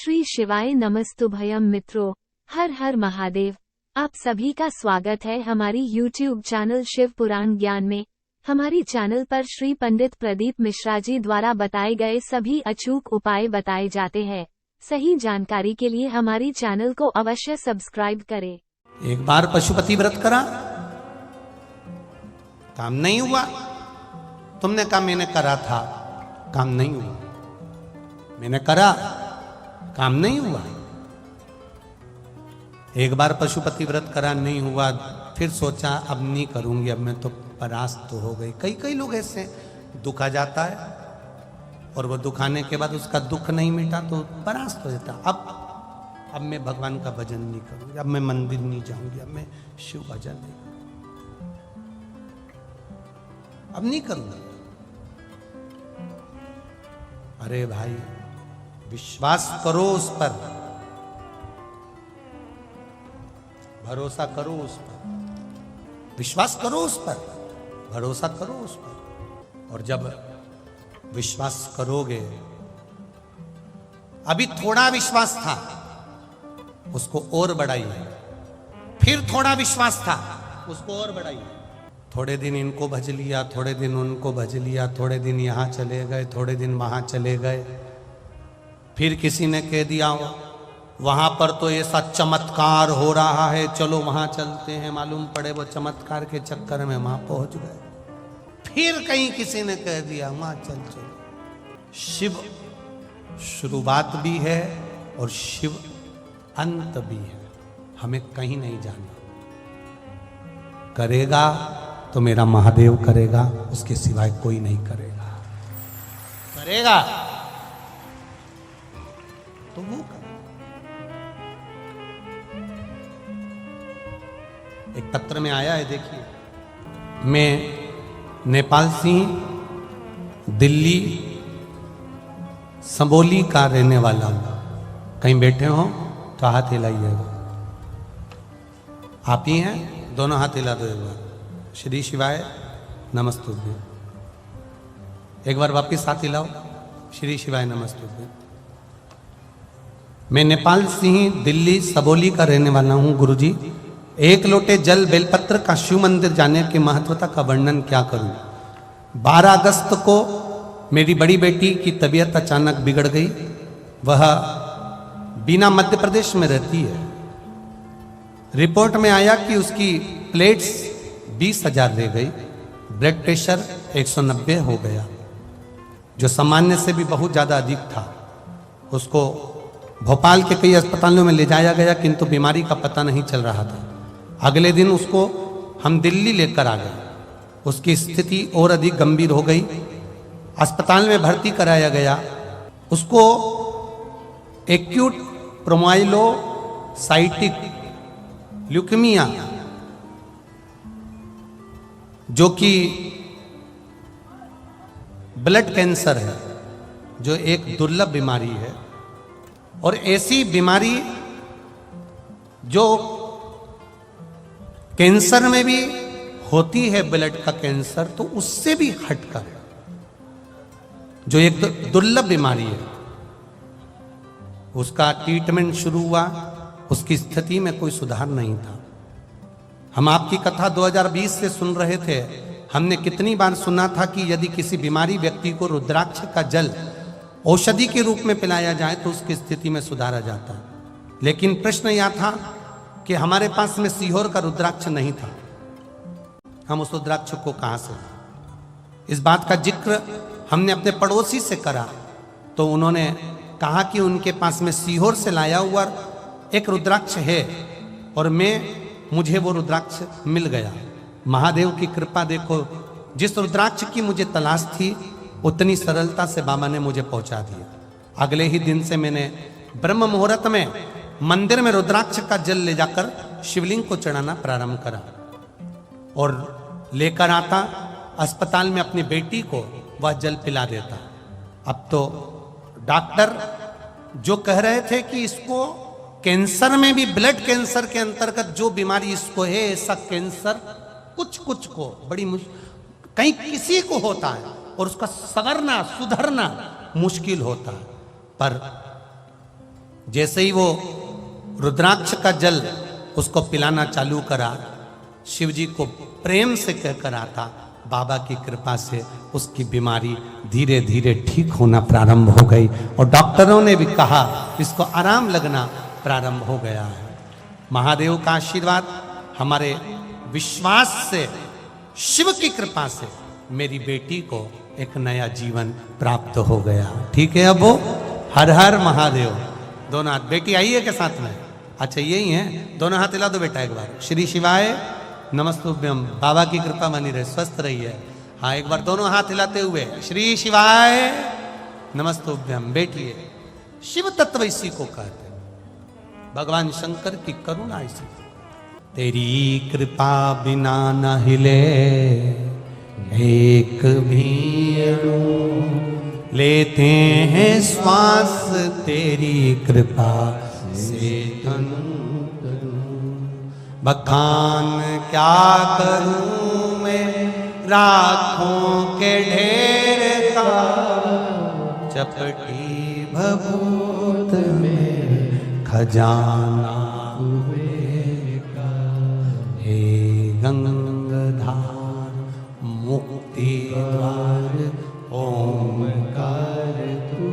श्री शिवाय नमस्तुभयम मित्रों, हर हर महादेव। आप सभी का स्वागत है हमारी YouTube चैनल शिव पुराण ज्ञान में। हमारी चैनल पर श्री पंडित प्रदीप मिश्रा जी द्वारा बताए गए सभी अचूक उपाय बताए जाते हैं। सही जानकारी के लिए हमारी चैनल को अवश्य सब्सक्राइब करें। एक बार पशुपति व्रत करा, काम नहीं हुआ। तुमने कहा मैंने करा था, काम नहीं हुआ। मैंने करा, काम नहीं हुआ। एक बार पशुपति व्रत करा, नहीं हुआ। फिर सोचा अब नहीं करूंगी, अब मैं तो परास्त तो हो गई। कई लोग ऐसे दुख आ जाता है और वो दुख आने के बाद उसका दुख नहीं मिटा तो परास्त हो जाता। अब मैं भगवान का भजन नहीं करूंगी, अब मैं मंदिर नहीं जाऊंगी, अब मैं शिव भजन नहीं करूंगी, अब नहीं करूंगा। अरे भाई, विश्वास करो उस पर, भरोसा करो उस पर, विश्वास करो उस पर, भरोसा करो उस पर। और जब विश्वास करोगे, अभी थोड़ा विश्वास था उसको और बढ़ाइए, फिर थोड़ा विश्वास था उसको और बढ़ाइए। थोड़े दिन इनको भज लिया, थोड़े दिन उनको भज लिया, थोड़े दिन यहां चले गए, थोड़े दिन वहां चले गए। फिर किसी ने कह दिया वहां पर तो ऐसा चमत्कार हो रहा है, चलो वहां चलते हैं। मालूम पड़े वो चमत्कार के चक्कर में वहां पहुंच गए। फिर कहीं किसी ने कह दिया वहां चलो। शिव शुरुआत भी है और शिव अंत भी है, हमें कहीं नहीं जाना। करेगा तो मेरा महादेव करेगा, उसके सिवाय कोई नहीं करेगा। करेगा तो वो करेगा। एक पत्र में आया है, देखिए। मैं नेपाल सिंह दिल्ली संबोली का रहने वाला हूं। कहीं बैठे हो तो हाथ हिलाइएगा। आप ही हैं? दोनों हाथ हिला दो एक बार। श्री शिवाय नमस्तुभ्यं। एक बार वापिस हाथ हिलाओ। श्री शिवाय नमस्तुभ्यं। मैं नेपाल सिंह दिल्ली सबोली का रहने वाला हूं। गुरुजी, एक लोटे जल बेलपत्र का शिव मंदिर जाने की महत्वता का वर्णन क्या करूं। 12 अगस्त को मेरी बड़ी बेटी की तबीयत अचानक बिगड़ गई। वह बीना मध्य प्रदेश में रहती है। रिपोर्ट में आया कि उसकी प्लेट्स 20,000 रह गई, ब्लड प्रेशर 190 हो गया, जो सामान्य से भी बहुत ज़्यादा अधिक था। उसको भोपाल के कई अस्पतालों में ले जाया गया, किंतु बीमारी का पता नहीं चल रहा था। अगले दिन उसको हम दिल्ली लेकर आ गए। उसकी स्थिति और अधिक गंभीर हो गई। अस्पताल में भर्ती कराया गया। उसको एक्यूट प्रोमाइलोसाइटिक ल्यूकेमिया, जो कि ब्लड कैंसर है, जो एक दुर्लभ बीमारी है। और ऐसी बीमारी जो कैंसर में भी होती है, ब्लड का कैंसर, तो उससे भी हटकर जो एक दुर्लभ बीमारी है। उसका ट्रीटमेंट शुरू हुआ। उसकी स्थिति में कोई सुधार नहीं था। हम आपकी कथा 2020 से सुन रहे थे। हमने कितनी बार सुना था कि यदि किसी बीमारी व्यक्ति को रुद्राक्ष का जल औषधि के रूप में पिलाया जाए तो उसकी स्थिति में सुधार आ जाता है। लेकिन प्रश्न यह था कि हमारे पास में सीहोर का रुद्राक्ष नहीं था। हम उस रुद्राक्ष को कहां से? इस बात का जिक्र हमने अपने पड़ोसी से करा तो उन्होंने कहा कि उनके पास में सीहोर से लाया हुआ एक रुद्राक्ष है और मुझे वो रुद्राक्ष मिल गया। महादेव की कृपा देखो, जिस रुद्राक्ष की मुझे तलाश थी उतनी सरलता से बाबा ने मुझे पहुंचा दिया। अगले ही दिन से मैंने ब्रह्म मुहूर्त में मंदिर में रुद्राक्ष का जल ले जाकर शिवलिंग को चढ़ाना प्रारंभ करा और लेकर आता अस्पताल में अपनी बेटी को वह जल पिला देता। अब तो डॉक्टर जो कह रहे थे कि इसको कैंसर में भी, ब्लड कैंसर के अंतर्गत जो बीमारी इसको है, ऐसा कैंसर कुछ को बड़ी कहीं किसी को होता है और उसका संवरना सुधरना मुश्किल होता है। पर जैसे ही वो रुद्राक्ष का जल उसको पिलाना चालू करा, शिव जी को प्रेम से कहकर आता, बाबा की कृपा से उसकी बीमारी धीरे धीरे ठीक होना प्रारंभ हो गई और डॉक्टरों ने भी कहा इसको आराम लगना प्रारंभ हो गया है। महादेव का आशीर्वाद, हमारे विश्वास से, शिव की कृपा से मेरी बेटी को एक नया जीवन प्राप्त हो गया। ठीक है, अब वो हर हर महादेव। दोनों हाथ, बेटी आई है के साथ में? अच्छा यही है, दोनों हाथ हिला दो बेटा एक बार। श्री शिवाय नमस्तुभ्यम, बाबा की कृपा बनी रहे, स्वस्थ रही है। हाँ एक बार दोनों हाथ हिलाते हुए श्री शिवाय नमस्तुभ्यम। बेटी है, शिव तत्व इसी को कहते हैं, भगवान शंकर की करुणा इसी। तेरी कृपा बिना न हिले एक भी अणु, लेते हैं श्वास तेरी कृपा से तनु। बखान क्या करूं मैं राखों के ढेर का, चपटी भभूत में खजाना का। हे गंगाधार मुक्ति द्वार ओमकार तू,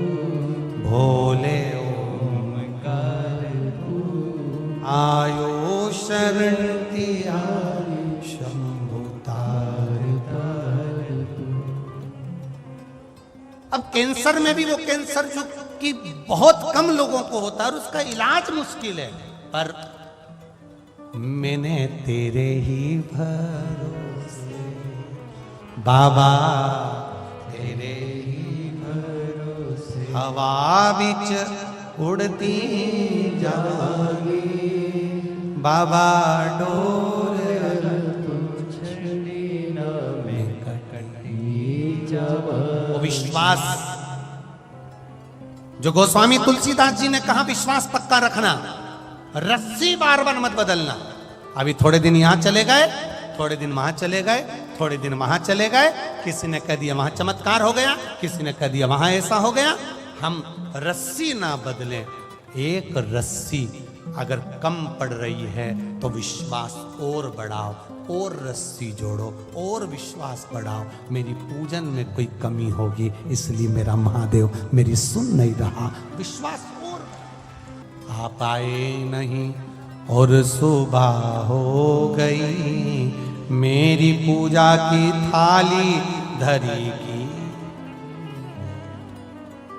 भोले ओमकार तू। आयो शरण तिहारी शंभु तार तार तू। अब कैंसर में भी वो कैंसर जो कि बहुत कम लोगों को होता है और उसका इलाज मुश्किल है, पर मैंने तेरे ही भरोसे बाबा, तेरे ही भरोसे हवा बिच उड़ती जावांगी बाबा, डोर में कटती जावांगी। विश्वास जो गोस्वामी तुलसीदास जी ने कहा, विश्वास पक्का रखना, रस्सी बार बार मत बदलना। अभी थोड़े दिन यहां चले गए, थोड़े दिन वहां चले गए, थोड़े दिन वहां चले गए, किसी ने कह दिया वहां चमत्कार हो गया, किसी ने कह दिया वहां ऐसा हो गया। हम रस्सी ना बदलें। एक रस्सी अगर कम पड़ रही है तो विश्वास और बढ़ाओ, और रस्सी जोड़ो, और विश्वास बढ़ाओ। मेरी पूजन में कोई कमी होगी इसलिए मेरा महादेव मेरी सुन नहीं रहा, विश्वास और। आप आए नहीं और सुबह हो गई, मेरी पूजा की थाली धरी की।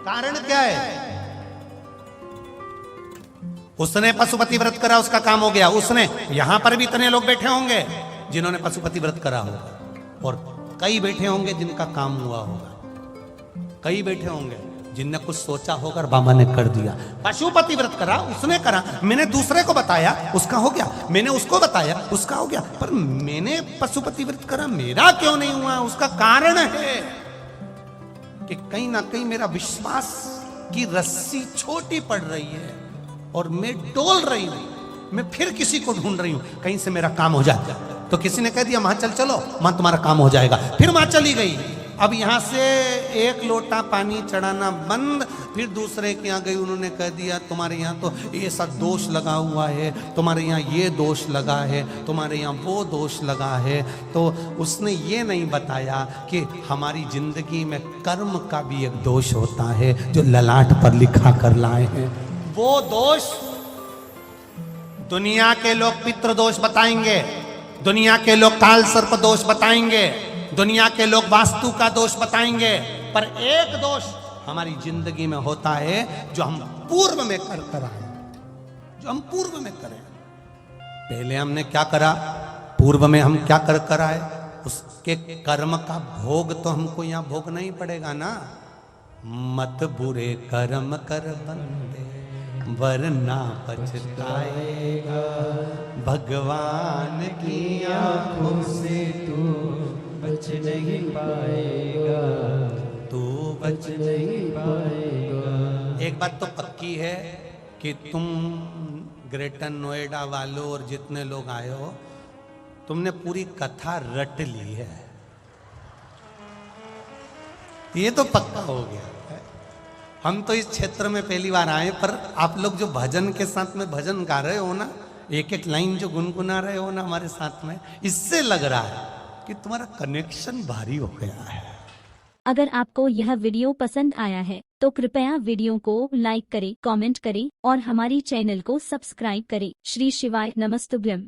कारण क्या है? उसने पशुपति व्रत करा, उसका काम हो गया। उसने, यहां पर भी इतने लोग बैठे होंगे जिन्होंने पशुपति व्रत करा होगा, और कई बैठे होंगे जिनका काम हुआ होगा, कई बैठे होंगे जिनने कुछ सोचा होगा और बाबा ने कर दिया। पशुपति व्रत करा, उसने करा, मैंने दूसरे को बताया, उसका हो गया, मैंने उसको बताया, उसका हो गया, पर मैंने पशुपति व्रत करा, मेरा क्यों नहीं हुआ? उसका कारण है कि कहीं ना कहीं मेरा विश्वास की रस्सी छोटी पड़ रही है और मैं डोल रही हूं, मैं फिर किसी को ढूंढ रही हूं कहीं से मेरा काम हो जाए। तो किसी ने कह दिया वहां चलो, वहां तुम्हारा काम हो जाएगा, फिर वहां चली गई। अब यहां से एक लोटा पानी चढ़ाना बंद, फिर दूसरे के यहाँ गई, उन्होंने कह दिया तुम्हारे यहाँ तो ऐसा दोष लगा हुआ है, तुम्हारे यहाँ ये दोष लगा है, तुम्हारे यहाँ वो दोष लगा है। तो उसने ये नहीं बताया कि हमारी जिंदगी में कर्म का भी एक दोष होता है जो ललाट पर लिखा कर लाए हैं। वो दोष दुनिया के लोग पितृदोष बताएंगे, दुनिया के लोग काल सर्प दोष बताएंगे, दुनिया के लोग वास्तु का दोष बताएंगे, पर एक दोष हमारी जिंदगी में होता है जो हम पूर्व में कर आए, जो हम पूर्व में करें। पहले हमने क्या करा, पूर्व में हम क्या कर आए, उसके कर्म का भोग तो हमको यहां भोगना ही पड़ेगा ना। मत बुरे कर्म कर बंदे वरना पछताएगा, भगवान की आंखों से तू बच नहीं पाएगा, तू बच नहीं पाएगा। एक बात तो पक्की है कि तुम ग्रेटर नोएडा वालों और जितने लोग आए हो, तुमने पूरी कथा रट ली है, ये तो पक्का हो गया है। हम तो इस क्षेत्र में पहली बार आए, पर आप लोग जो भजन के साथ में भजन गा रहे हो ना, एक एक लाइन जो गुनगुना रहे हो ना हमारे साथ में, इससे लग रहा है कि तुम्हारा कनेक्शन भारी हो गया है। अगर आपको यह वीडियो पसंद आया है तो कृपया वीडियो को लाइक करें, कमेंट करें और हमारी चैनल को सब्सक्राइब करें। श्री शिवाय नमस्तुभ्यम।